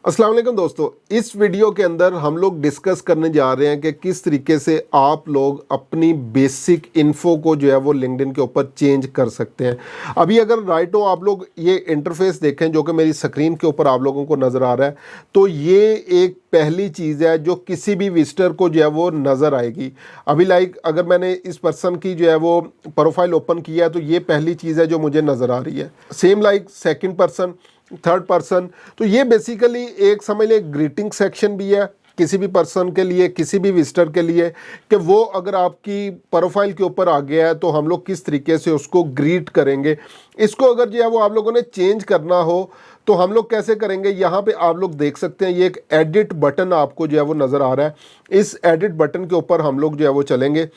अस्सलाम वालेकुम दोस्तों, इस वीडियो के अंदर हम लोग डिस्कस करने जा रहे हैं कि किस तरीके से आप लोग अपनी बेसिक इन्फो को जो है वो लिंक्डइन के ऊपर चेंज कर सकते हैं। अभी अगर राइट हो आप लोग ये इंटरफेस देखें जो कि मेरी स्क्रीन के ऊपर आप लोगों को नज़र आ रहा है, तो ये एक पहली चीज़ है जो किसी भी विजिटर को जो है वो नज़र आएगी। अभी लाइक अगर मैंने इस पर्सन की जो है वो प्रोफाइल ओपन किया है तो ये पहली चीज़ है जो मुझे नज़र आ रही है। Same like second person, third person, तो ये बेसिकली एक समझ लें ग्रीटिंग सेक्शन भी है किसी भी पर्सन के लिए, किसी भी विजिटर के लिए, कि वो अगर आपकी प्रोफाइल के ऊपर आ गया है तो हम लोग किस तरीके से उसको ग्रीट करेंगे। इसको अगर जो है वो आप लोगों ने चेंज करना हो तो हम लोग कैसे करेंगे, यहाँ पे आप लोग देख सकते हैं ये एक एडिट बटन आपको जो है वो नज़र आ रहा है। इस एडिट बटन के ऊपर हम लोग जो है वो चलेंगे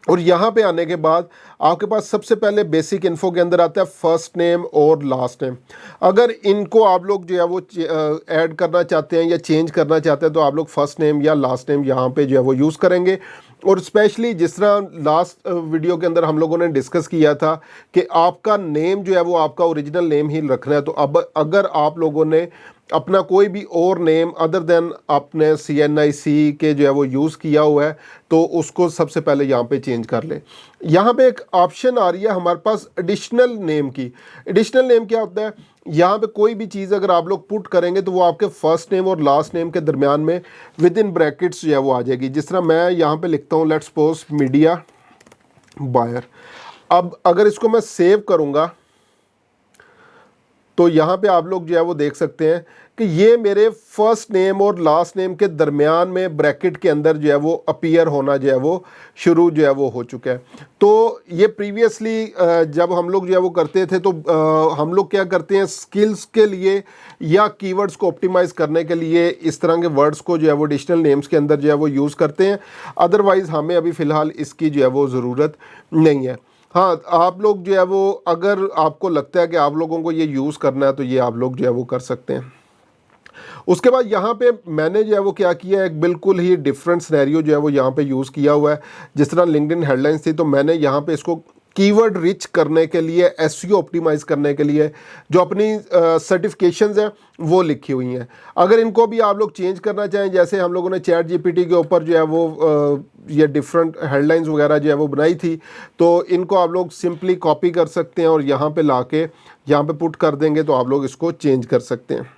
और यहाँ पे आने के बाद आपके पास सबसे पहले बेसिक इन्फो के अंदर आता है फर्स्ट नेम और लास्ट नेम। अगर इनको आप लोग जो है वो ऐड करना चाहते हैं या चेंज करना चाहते हैं तो आप लोग फर्स्ट नेम या लास्ट नेम यहाँ पे जो है वो यूज़ करेंगे। और स्पेशली जिस तरह लास्ट वीडियो के अंदर हम लोगों ने डिस्कस किया था कि आपका नेम जो है वो आपका ओरिजिनल नेम ही रखना है, तो अब अगर आप लोगों ने अपना कोई भी और नेम अदर देन आपने CNIC के जो है वो यूज़ किया हुआ है तो उसको सबसे पहले यहाँ पे चेंज कर लें। यहाँ पे एक ऑप्शन आ रही है हमारे पास एडिशनल नेम की। एडिशनल नेम क्या होता है, यहाँ पे कोई भी चीज़ अगर आप लोग पुट करेंगे तो वो आपके फर्स्ट नेम और लास्ट नेम के दरमियान में विद इन ब्रैकेट्स जो है वो आ जाएगी। जिस तरह मैं यहाँ पे लिखता हूँ लेट्स सपोज मीडिया बायर। अब अगर इसको मैं सेव करूँगा तो यहाँ पे आप लोग जो है वो देख सकते हैं कि ये मेरे फर्स्ट नेम और लास्ट नेम के दरमियान में ब्रैकेट के अंदर जो है वो अपीयर होना जो है वो शुरू जो है वो हो चुका है। तो ये प्रीवियसली जब हम लोग जो है वो करते थे तो हम लोग क्या करते हैं स्किल्स के लिए या कीवर्ड्स को ऑप्टिमाइज़ करने के लिए इस तरह के वर्ड्स को जो है वो एडिशनल नेम्स के अंदर जो है वो यूज़ करते हैं। अदरवाइज़ हमें अभी फ़िलहाल इसकी जो है वो ज़रूरत नहीं है। हाँ, आप लोग जो है वो अगर आपको लगता है कि आप लोगों को ये यूज़ करना है तो ये आप लोग जो है वो कर सकते हैं। उसके बाद यहाँ पे मैंने जो है वो क्या किया है, एक बिल्कुल ही डिफरेंट सिनेरियो जो है वो यहाँ पे यूज़ किया हुआ है। जिस तरह लिंक्डइन हेडलाइंस थी तो मैंने यहाँ पे इसको कीवर्ड रिच करने के लिए, SEO ऑप्टिमाइज़ करने के लिए जो अपनी सर्टिफिकेशंस हैं वो लिखी हुई हैं। अगर इनको भी आप लोग चेंज करना चाहें, जैसे हम लोगों ने चैट GPT के ऊपर जो है वो ये डिफरेंट हेडलाइंस वगैरह जो है वो बनाई थी, तो इनको आप लोग सिंपली कॉपी कर सकते हैं और यहाँ पे लाके यहाँ पे पुट कर देंगे तो आप लोग इसको चेंज कर सकते हैं।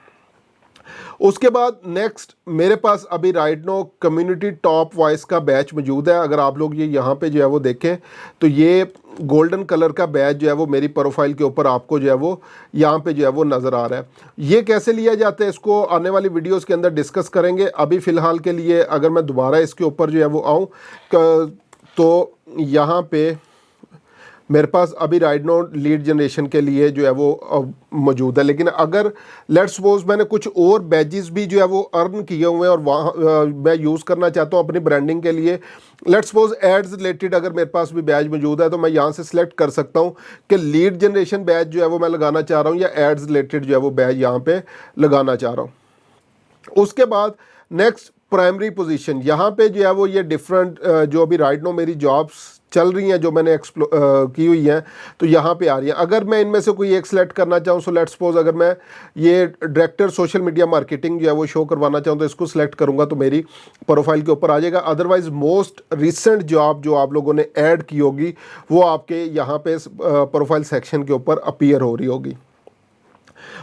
उसके बाद नेक्स्ट मेरे पास अभी right now community top voice का बैच मौजूद है। अगर आप लोग ये यहाँ पे जो है वो देखें तो ये गोल्डन कलर का बैच जो है वो मेरी प्रोफाइल के ऊपर आपको जो है वो यहाँ पे जो है वो नज़र आ रहा है। ये कैसे लिया जाता है इसको आने वाली वीडियोस के अंदर डिस्कस करेंगे। अभी फ़िलहाल के लिए अगर मैं दोबारा इसके ऊपर जो है वो आऊँ तो यहाँ पे मेरे पास अभी राइट नो लीड जनरेशन के लिए जो है वो मौजूद है। लेकिन अगर लेट्स सपोज मैंने कुछ और बैजेस भी जो है वो अर्न किए हुए हैं और वहाँ मैं यूज़ करना चाहता हूँ अपनी ब्रांडिंग के लिए, लेट्स सपोज एड्स रिलेटेड अगर मेरे पास भी बैच मौजूद है तो मैं यहाँ से सिलेक्ट कर सकता हूँ कि लीड जनरेशन बैच जो है वो मैं लगाना चाह रहा हूँ या एड्स रिलेटेड जो है वो बैच यहाँ पर लगाना चाह रहा हूँ। उसके बाद नेक्स्ट प्राइमरी पोजीशन, यहाँ पे जो है वो ये डिफरेंट जो अभी राइट नो मेरी जॉब्स चल रही हैं जो मैंने की हुई हैं तो यहाँ पे आ रही हैं। अगर मैं इनमें से कोई एक सेलेक्ट करना चाहूँ, सो लेट्स सपोज अगर मैं ये डायरेक्टर सोशल मीडिया मार्केटिंग जो है वो शो करवाना चाहूँ तो इसको सिलेक्ट करूँगा तो मेरी प्रोफाइल के ऊपर आ जाएगा। अदरवाइज मोस्ट रिसेंट जॉब जो आप लोगों ने ऐड की होगी वो आपके यहाँ पे प्रोफाइल सेक्शन के ऊपर अपीयर हो रही होगी।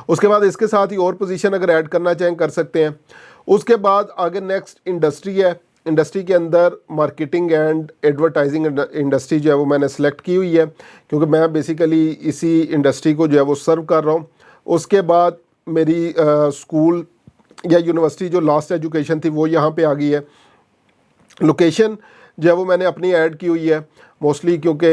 उसके बाद इसके साथ ही और पोजीशन अगर ऐड करना चाहें कर सकते हैं। उसके बाद आगे नेक्स्ट इंडस्ट्री है। इंडस्ट्री के अंदर मार्केटिंग एंड एडवर्टाइजिंग इंडस्ट्री जो है वो मैंने सेलेक्ट की हुई है क्योंकि मैं बेसिकली इसी इंडस्ट्री को जो है वो सर्व कर रहा हूँ। उसके बाद मेरी स्कूल या यूनिवर्सिटी जो लास्ट एजुकेशन थी वो यहाँ पे आ गई है। लोकेशन जो है वो मैंने अपनी ऐड की हुई है मोस्टली क्योंकि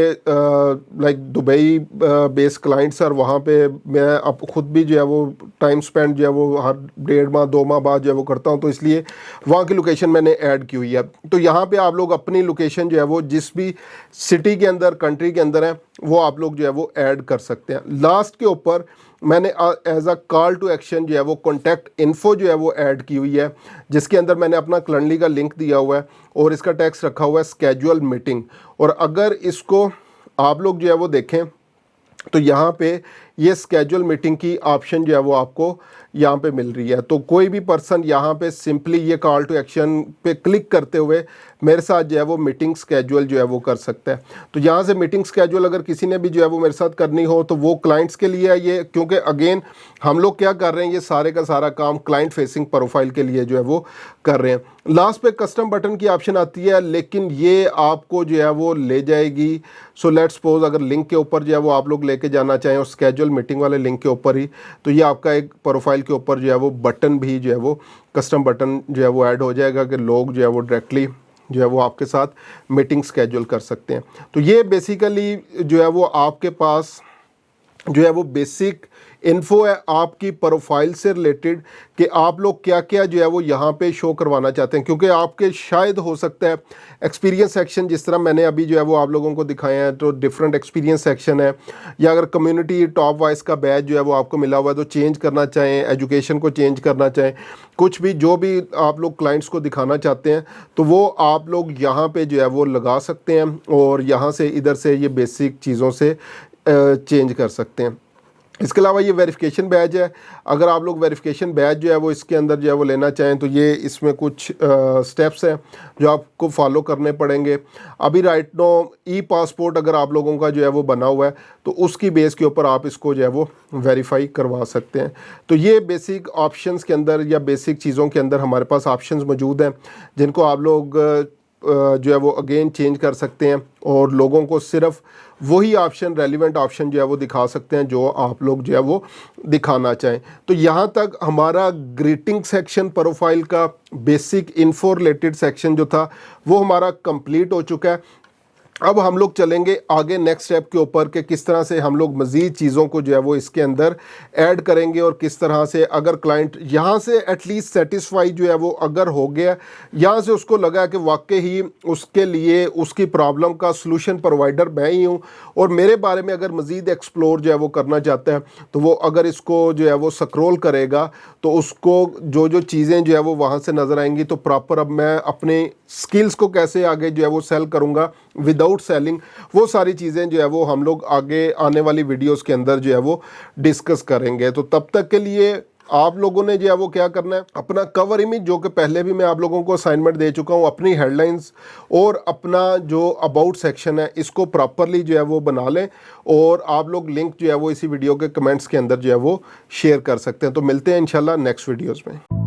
लाइक दुबई बेस्ड क्लाइंट्स और वहाँ पे मैं अब खुद भी जो है वो टाइम स्पेंड जो है वो हर 1.5 माह 2 माह बाद जो है वो करता हूँ, तो इसलिए वहाँ की लोकेशन मैंने ऐड की हुई है। तो यहाँ पे आप लोग अपनी लोकेशन जो है वो जिस भी सिटी के अंदर कंट्री के अंदर है वो आप लोग जो है वो ऐड कर सकते हैं। लास्ट के ऊपर मैंने as a call to action जो है वो कॉन्टैक्ट इन्फो जो है वो ऐड की हुई है जिसके अंदर मैंने अपना कैलेंडर का लिंक दिया हुआ है और इसका टेक्स्ट रखा हुआ है स्केड्यूल मीटिंग। और अगर इसको आप लोग जो है वो देखें तो यहाँ पे ये स्केड्यूल मीटिंग की ऑप्शन जो है वो आपको यहाँ पे मिल रही है। तो कोई भी पर्सन यहाँ पे सिंपली ये कॉल टू एक्शन पे क्लिक करते हुए मेरे साथ जो है वो मीटिंग स्केड्यूल जो है वो कर सकता है। तो यहाँ से मीटिंग स्केड्यूल अगर किसी ने भी जो है वो मेरे साथ करनी हो तो वो क्लाइंट्स के लिए है ये, क्योंकि अगेन हम लोग क्या कर रहे हैं, ये सारे का सारा काम क्लाइंट फेसिंग प्रोफाइल के लिए जो है वो कर रहे हैं। लास्ट पे कस्टम बटन की ऑप्शन आती है, लेकिन ये आपको जो है वो ले जाएगी, सो लेट्स सपोज अगर लिंक के ऊपर जो है वो आप लोग लेके जाना चाहें और स्केड्यूल मीटिंग वाले लिंक के ऊपर ही, तो ये आपका एक प्रोफाइल के ऊपर जो है वो बटन भी जो है वो कस्टम बटन जो है वो ऐड हो जाएगा कि लोग जो है वो डायरेक्टली जो है वो आपके साथ मीटिंग स्केड्यूल कर सकते हैं। तो ये बेसिकली जो है वो आपके पास जो है वो बेसिक इन्फो है आपकी प्रोफाइल से रिलेटेड कि आप लोग क्या क्या जो है वो यहाँ पे शो करवाना चाहते हैं, क्योंकि आपके शायद हो सकता है एक्सपीरियंस सेक्शन जिस तरह मैंने अभी जो है वो आप लोगों को दिखाया है तो डिफरेंट एक्सपीरियंस सेक्शन है, या अगर कम्युनिटी टॉप वाइज का बैच जो है वो आपको मिला हुआ है तो चेंज करना चाहें, एजुकेशन को चेंज करना चाहें, कुछ भी जो भी आप लोग क्लाइंट्स को दिखाना चाहते हैं तो वो आप लोग यहाँ पर जो है वो लगा सकते हैं और यहाँ से इधर से ये बेसिक चीज़ों से चेंज कर सकते हैं। इसके अलावा ये वेरिफिकेशन बैच है, अगर आप लोग वेरिफिकेशन बैच जो है वो इसके अंदर जो है वो लेना चाहें तो ये इसमें कुछ स्टेप्स हैं जो आपको फॉलो करने पड़ेंगे। अभी राइट नो ई पासपोर्ट अगर आप लोगों का जो है वो बना हुआ है तो उसकी बेस के ऊपर आप इसको जो है वो वेरीफाई करवा सकते हैं। तो ये बेसिक ऑप्शंस के अंदर या बेसिक चीज़ों के अंदर हमारे पास ऑप्शंस मौजूद हैं जिनको आप लोग जो है वो अगेन चेंज कर सकते हैं और लोगों को सिर्फ वही ऑप्शन रेलिवेंट ऑप्शन जो है वो दिखा सकते हैं जो आप लोग जो है वो दिखाना चाहें। तो यहाँ तक हमारा ग्रीटिंग सेक्शन प्रोफाइल का बेसिक इन्फो रिलेटेड सेक्शन जो था वो हमारा कंप्लीट हो चुका है। अब हम लोग चलेंगे आगे नेक्स्ट स्टेप के ऊपर कि किस तरह से हम लोग मज़ीद चीज़ों को जो है वो इसके अंदर ऐड करेंगे और किस तरह से अगर क्लाइंट यहाँ से एटलीस्ट सेटिस्फाई जो है वो अगर हो गया, यहाँ से उसको लगा कि वाकई ही उसके लिए उसकी प्रॉब्लम का सलूशन प्रोवाइडर मैं ही हूँ और मेरे बारे में अगर मज़ीद एक्सप्लोर जो है वो करना चाहता है तो वो अगर इसको जो है वो स्क्रॉल करेगा तो उसको जो जो चीज़ें जो है वो वहाँ से नज़र आएंगी। तो प्रॉपर अब मैं अपने स्किल्स को कैसे आगे जो है वो सेल करूँगा विदाउट सेलिंग, वो सारी चीज़ें जो है वो हम लोग आगे आने वाली वीडियोस के अंदर जो है वो डिस्कस करेंगे। तो तब तक के लिए आप लोगों ने जो है वो क्या करना है, अपना कवर इमेज जो कि पहले भी मैं आप लोगों को असाइनमेंट दे चुका हूँ, अपनी हेडलाइंस और अपना जो अबाउट सेक्शन है इसको प्रॉपरली जो है वो बना लें और आप लोग लिंक जो है वो इसी वीडियो के कमेंट्स के अंदर जो है वो शेयर कर सकते हैं। तो मिलते हैं इंशाल्लाह नेक्स्ट वीडियोज़ में।